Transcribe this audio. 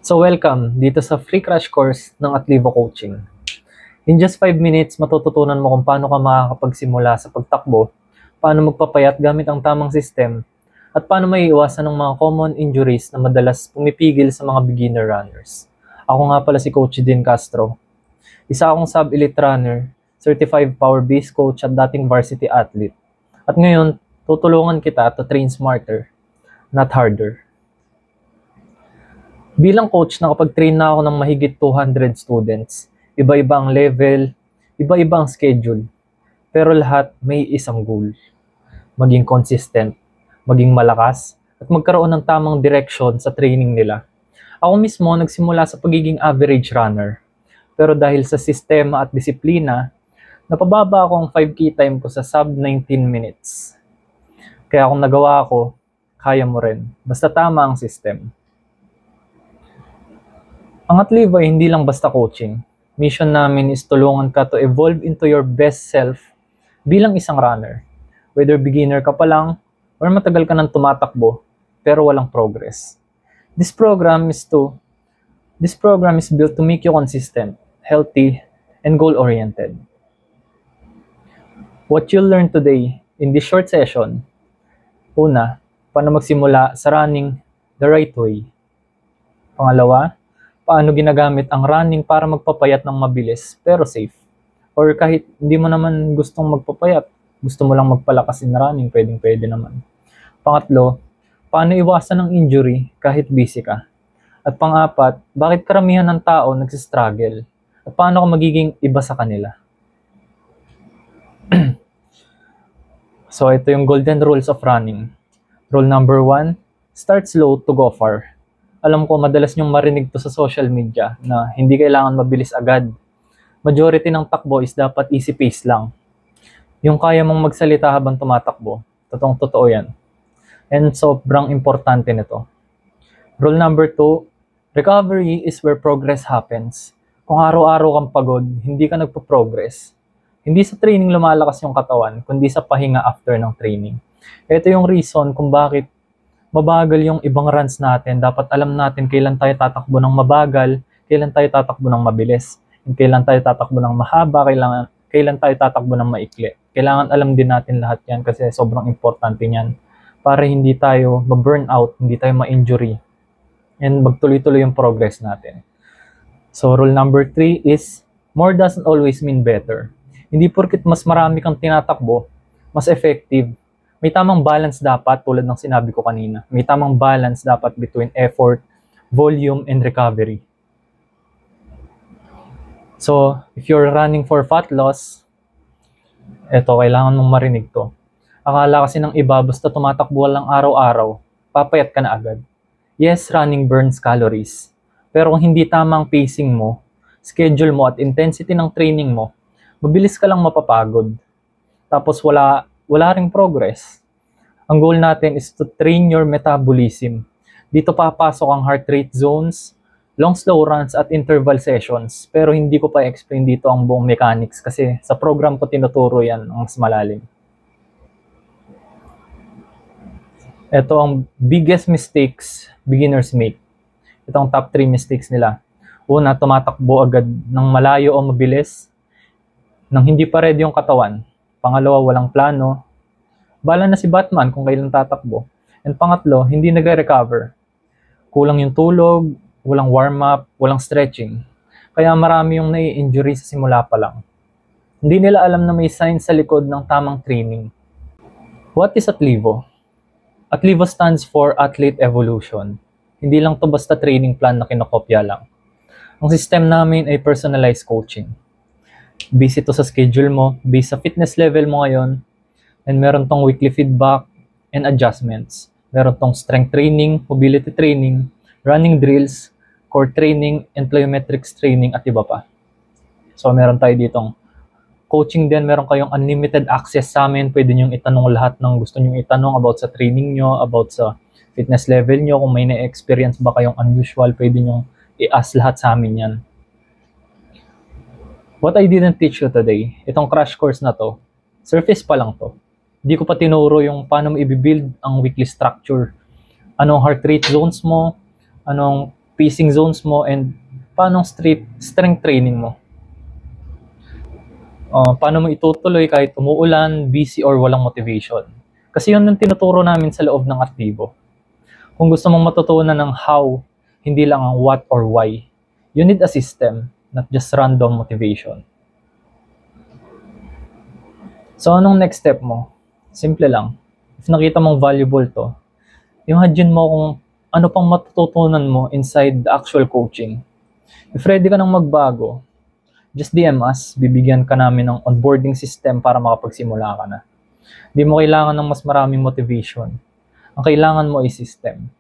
So welcome dito sa free crash course ng Atlivo Coaching. In just 5 minutes, matututunan mo kung paano ka makakapagsimula sa pagtakbo, paano magpapayat gamit ang tamang system, at paano maiiwasan ng mga common injuries na madalas pumipigil sa mga beginner runners. Ako nga pala si Coach Dean Castro. Isa akong sub-elite runner, certified power-based coach at dating varsity athlete. At ngayon, tutulungan kita to train smarter, not harder. Bilang coach, nakapag-train na ako ng mahigit 200 students. Iba-iba ang level, iba-iba ang schedule. Pero lahat may isang goal. Maging consistent, maging malakas, at magkaroon ng tamang direction sa training nila. Ako mismo nagsimula sa pagiging average runner. Pero dahil sa sistema at disiplina, napababa ako ang 5K time ko sa sub 19 minutes. Kaya kung nagawa ko, kaya mo rin. Basta tama ang system. Ang Atlivo ay hindi lang basta coaching. Mission namin is tulungan ka to evolve into your best self bilang isang runner. Whether beginner ka pa lang or matagal ka nang tumatakbo pero walang progress. This program is built to make you consistent, healthy, and goal-oriented. What you'll learn today in this short session, una, paano magsimula sa running the right way. Pangalawa, paano ginagamit ang running para magpapayat ng mabilis pero safe. Or kahit hindi mo naman gustong magpapayat, gusto mo lang magpalakas in running, pwedeng-pwede naman. Pangatlo, paano iwasan ng injury kahit busy ka. At pang-apat, bakit karamihan ng tao nagsistruggle? At paano ka magiging iba sa kanila? So ito yung golden rules of running. Rule number 1, start slow to go far. Alam ko madalas nyong marinig to sa social media na hindi kailangan mabilis agad. Majority ng takbo is dapat easy pace lang. Yung kaya mong magsalita habang tumatakbo, totoong-totoo yan. And sobrang importante nito. Rule number 2, recovery is where progress happens. Kung araw-araw kang pagod, hindi ka nagpo-progress. Hindi sa training lumalakas yung katawan, kundi sa pahinga after ng training. Ito yung reason kung bakit mabagal yung ibang runs natin. Dapat alam natin kailan tayo tatakbo ng mabagal, kailan tayo tatakbo ng mabilis, kailan tayo tatakbo ng mahaba, kailan tayo tatakbo ng maikli. Kailangan alam din natin lahat yan kasi sobrang importante yan para hindi tayo ma-burn out, hindi tayo ma-injury, and magtuloy-tuloy yung progress natin. So rule number 3 is, more doesn't always mean better. Hindi porket mas marami kang tinatakbo, mas effective. May tamang balance dapat tulad ng sinabi ko kanina. May tamang balance dapat between effort, volume, and recovery. So, if you're running for fat loss, eto, kailangan mong marinig to. Akala kasi ng iba, basta tumatakbo lang araw-araw, papayat ka na agad. Yes, running burns calories. Pero kung hindi tamang pacing mo, schedule mo at intensity ng training mo, mabilis ka lang mapapagod. Tapos wala ring progress. Ang goal natin is to train your metabolism. Dito papasok ang heart rate zones, long slow runs at interval sessions. Pero hindi ko pa explain dito ang buong mechanics kasi sa program ko tinuturo yan ang mas malalim. Ito ang biggest mistakes beginners make. Ito ang top 3 mistakes nila. Una, tumatakbo agad ng malayo o mabilis nang hindi pa ready yung katawan. Pangalawa, walang plano. Bala na si Batman kung kailan tatakbo. And pangatlo, hindi nagre-recover. Kulang yung tulog, walang warm-up, walang stretching. Kaya marami yung nai-injury sa simula pa lang. Hindi nila alam na may signs sa likod ng tamang training. What is Atlivo? Atlivo stands for Athlete Evolution. Hindi lang to basta training plan na kinokopya lang. Ang system namin ay personalized coaching. Based ito sa schedule mo, based sa fitness level mo ngayon, and meron tong weekly feedback and adjustments. Meron tong strength training, mobility training, running drills, core training, and plyometrics training at iba pa. So meron tayo ditong coaching din, meron kayong unlimited access sa amin. Pwede nyo itanong lahat ng gusto nyo itanong about sa training nyo, about sa fitness level nyo. Kung may na-experience ba kayong unusual, pwede nyo i-ask lahat sa amin yan. What I didn't teach you today, itong crash course na to, surface pa lang to. Hindi ko pa tinuro yung paano mo i-build ang weekly structure. Anong heart rate zones mo, anong pacing zones mo, and paano strength training mo. Paano mo itutuloy kahit umuulan, busy, or walang motivation. Kasi yun ang tinuturo namin sa loob ng aktibo. Kung gusto mong matutunan ng how, hindi lang ang what or why, you need a system, not just random motivation. So, anong next step mo? Simple lang. If nakita mong valuable to, imagine mo kung ano pang matututunan mo inside the actual coaching. If ready ka nang magbago, just DM us, bibigyan ka namin ng onboarding system para makapagsimula ka na. Hindi mo kailangan ng mas maraming motivation. Ang kailangan mo ay system.